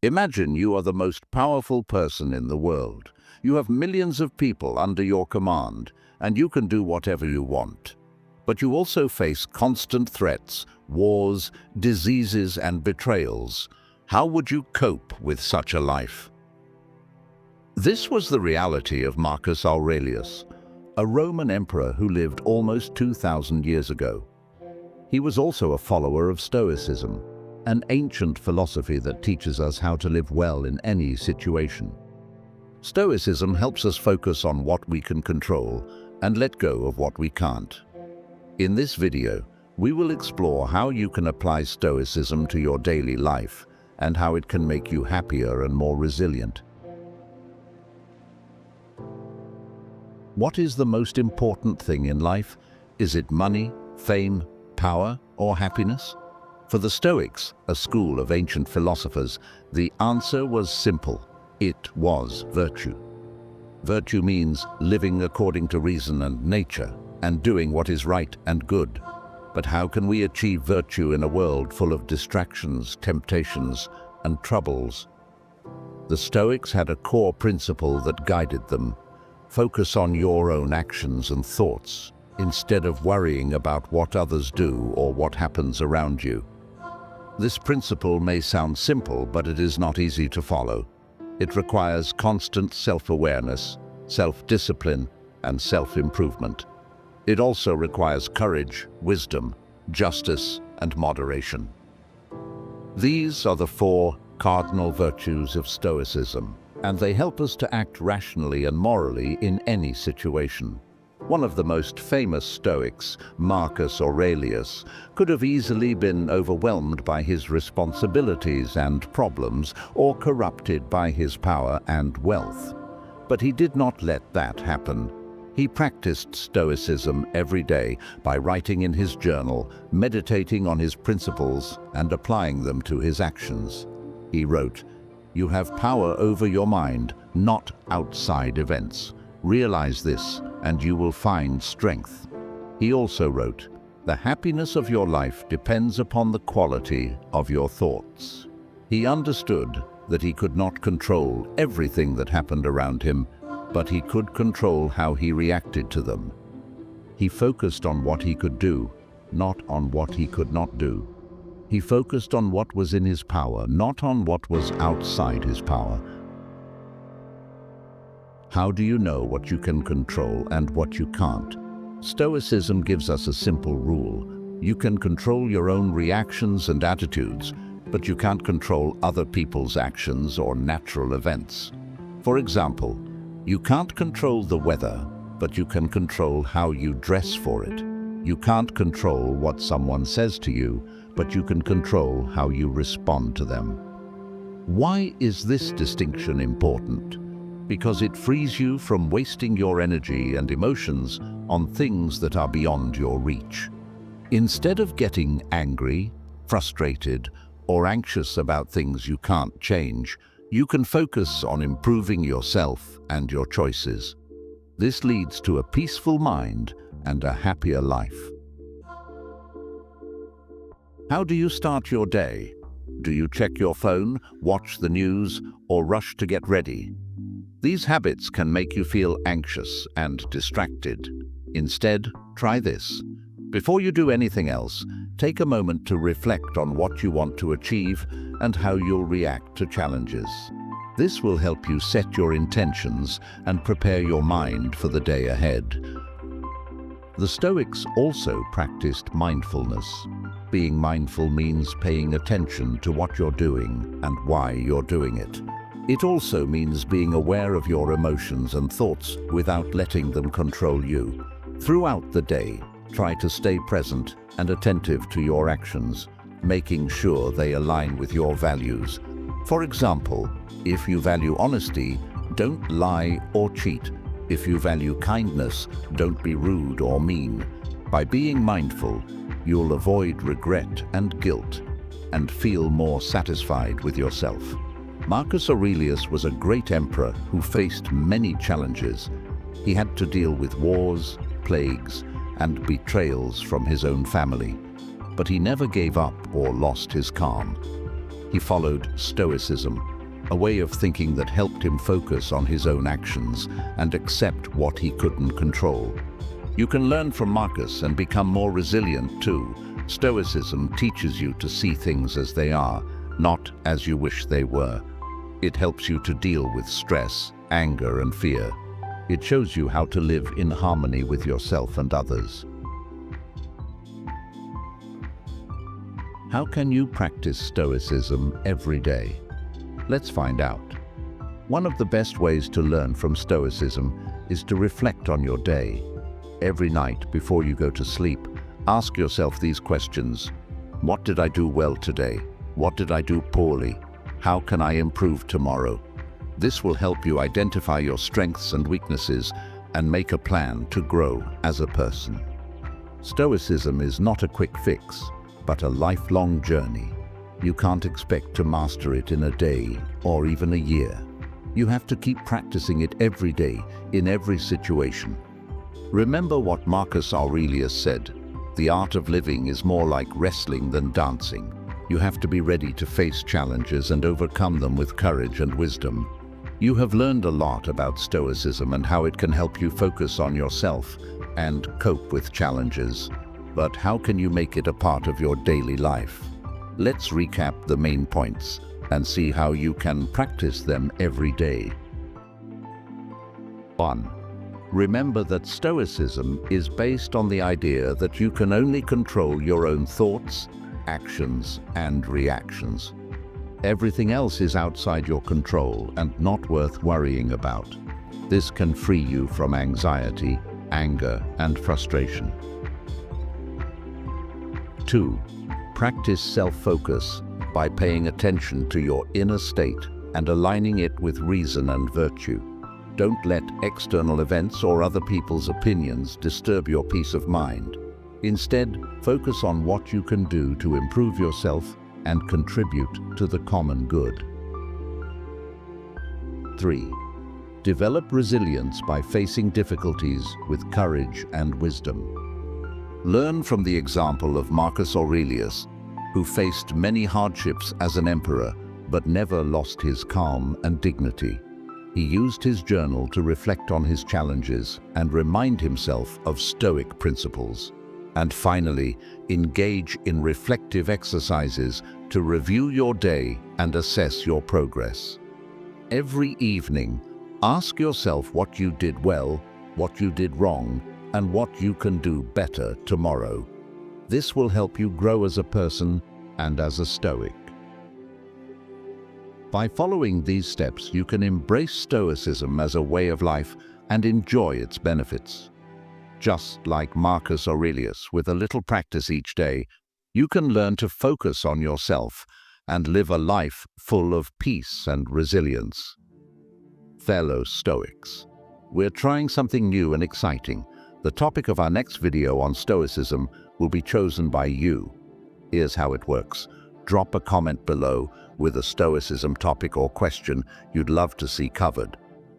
Imagine you are the most powerful person in the world. You have millions of people under your command, and you can do whatever you want. But you also face constant threats, wars, diseases, and betrayals. How would you cope with such a life? This was the reality of Marcus Aurelius, a Roman emperor who lived almost 2,000 years ago. He was also a follower of Stoicism, an ancient philosophy that teaches us how to live well in any situation. Stoicism helps us focus on what we can control and let go of what we can't. In this video, we will explore how you can apply Stoicism to your daily life and how it can make you happier and more resilient. What is the most important thing in life? Is it money, fame, power, or happiness? For the Stoics, a school of ancient philosophers, the answer was simple. It was virtue. Virtue means living according to reason and nature, and doing what is right and good. But how can we achieve virtue in a world full of distractions, temptations, and troubles? The Stoics had a core principle that guided them. Focus on your own actions and thoughts, instead of worrying about what others do or what happens around you. This principle may sound simple, but it is not easy to follow. It requires constant self-awareness, self-discipline, and self-improvement. It also requires courage, wisdom, justice, and moderation. These are the 4 cardinal virtues of Stoicism, and they help us to act rationally and morally in any situation. One of the most famous Stoics, Marcus Aurelius, could have easily been overwhelmed by his responsibilities and problems or corrupted by his power and wealth. But he did not let that happen. He practiced Stoicism every day by writing in his journal, meditating on his principles, and applying them to his actions. He wrote, "You have power over your mind, not outside events. Realize this, and you will find strength." He also wrote, "The happiness of your life depends upon the quality of your thoughts." He understood that he could not control everything that happened around him, but he could control how he reacted to them. He focused on what he could do, not on what he could not do. He focused on what was in his power, not on what was outside his power. How do you know what you can control and what you can't? Stoicism gives us a simple rule. You can control your own reactions and attitudes, but you can't control other people's actions or natural events. For example, you can't control the weather, but you can control how you dress for it. You can't control what someone says to you, but you can control how you respond to them. Why is this distinction important? Because it frees you from wasting your energy and emotions on things that are beyond your reach. Instead of getting angry, frustrated, or anxious about things you can't change, you can focus on improving yourself and your choices. This leads to a peaceful mind and a happier life. How do you start your day? Do you check your phone, watch the news, or rush to get ready? These habits can make you feel anxious and distracted. Instead, try this. Before you do anything else, take a moment to reflect on what you want to achieve and how you'll react to challenges. This will help you set your intentions and prepare your mind for the day ahead. The Stoics also practiced mindfulness. Being mindful means paying attention to what you're doing and why you're doing it. It also means being aware of your emotions and thoughts without letting them control you. Throughout the day, try to stay present and attentive to your actions, making sure they align with your values. For example, if you value honesty, don't lie or cheat. If you value kindness, don't be rude or mean. By being mindful, you'll avoid regret and guilt and feel more satisfied with yourself. Marcus Aurelius was a great emperor who faced many challenges. He had to deal with wars, plagues, and betrayals from his own family. But he never gave up or lost his calm. He followed Stoicism, a way of thinking that helped him focus on his own actions and accept what he couldn't control. You can learn from Marcus and become more resilient too. Stoicism teaches you to see things as they are, not as you wish they were. It helps you to deal with stress, anger, and fear. It shows you how to live in harmony with yourself and others. How can you practice Stoicism every day? Let's find out. One of the best ways to learn from Stoicism is to reflect on your day. Every night before you go to sleep, ask yourself these questions. What did I do well today? What did I do poorly? How can I improve tomorrow? This will help you identify your strengths and weaknesses and make a plan to grow as a person. Stoicism is not a quick fix, but a lifelong journey. You can't expect to master it in a day or even a year. You have to keep practicing it every day, in every situation. Remember what Marcus Aurelius said, "The art of living is more like wrestling than dancing." You have to be ready to face challenges and overcome them with courage and wisdom. You have learned a lot about Stoicism and how it can help you focus on yourself and cope with challenges. But how can you make it a part of your daily life? Let's recap the main points and see how you can practice them every day. 1. Remember that Stoicism is based on the idea that you can only control your own thoughts, actions, and reactions. Everything else is outside your control and not worth worrying about. This can free you from anxiety, anger, and frustration. 2. Practice self-focus by paying attention to your inner state and aligning it with reason and virtue. Don't let external events or other people's opinions disturb your peace of mind. Instead, focus on what you can do to improve yourself and contribute to the common good. 3. Develop resilience by facing difficulties with courage and wisdom. Learn from the example of Marcus Aurelius, who faced many hardships as an emperor, but never lost his calm and dignity. He used his journal to reflect on his challenges and remind himself of Stoic principles. And finally, engage in reflective exercises to review your day and assess your progress. Every evening, ask yourself what you did well, what you did wrong, and what you can do better tomorrow. This will help you grow as a person and as a Stoic. By following these steps, you can embrace Stoicism as a way of life and enjoy its benefits. Just like Marcus Aurelius, with a little practice each day, you can learn to focus on yourself and live a life full of peace and resilience. Fellow Stoics, we're trying something new and exciting. The topic of our next video on Stoicism will be chosen by you. Here's how it works. Drop a comment below with a Stoicism topic or question you'd love to see covered.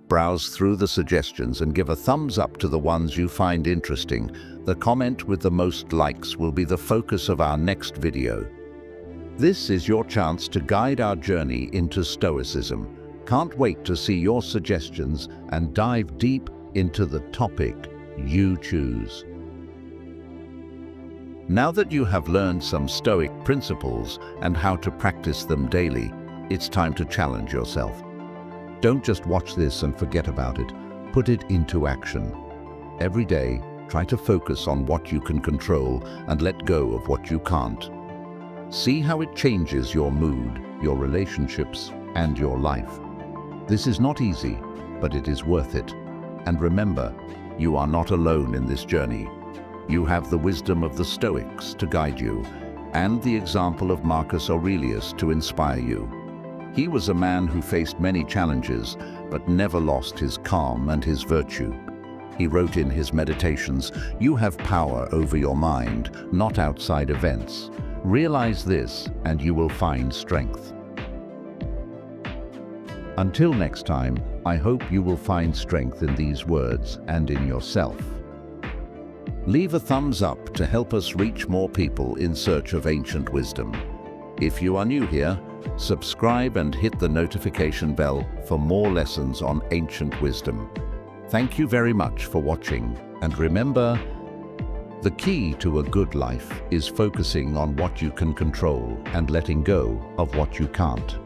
Browse through the suggestions and give a thumbs up to the ones you find interesting. The comment with the most likes will be the focus of our next video. This is your chance to guide our journey into Stoicism. Can't wait to see your suggestions and dive deep into the topic you choose. Now that you have learned some Stoic principles and how to practice them daily, it's time to challenge yourself. Don't just watch this and forget about it. Put it into action. Every day, try to focus on what you can control and let go of what you can't. See how it changes your mood, your relationships, and your life. This is not easy, but it is worth it. And remember, you are not alone in this journey. You have the wisdom of the Stoics to guide you, and the example of Marcus Aurelius to inspire you. He was a man who faced many challenges, but never lost his calm and his virtue. He wrote in his meditations, "You have power over your mind, not outside events. Realize this, and you will find strength." Until next time, I hope you will find strength in these words and in yourself. Leave a thumbs up to help us reach more people in search of ancient wisdom. If you are new here, Subscribe and hit the notification bell for more lessons on ancient wisdom. Thank you very much for watching, and remember, the key to a good life is focusing on what you can control and letting go of what you can't.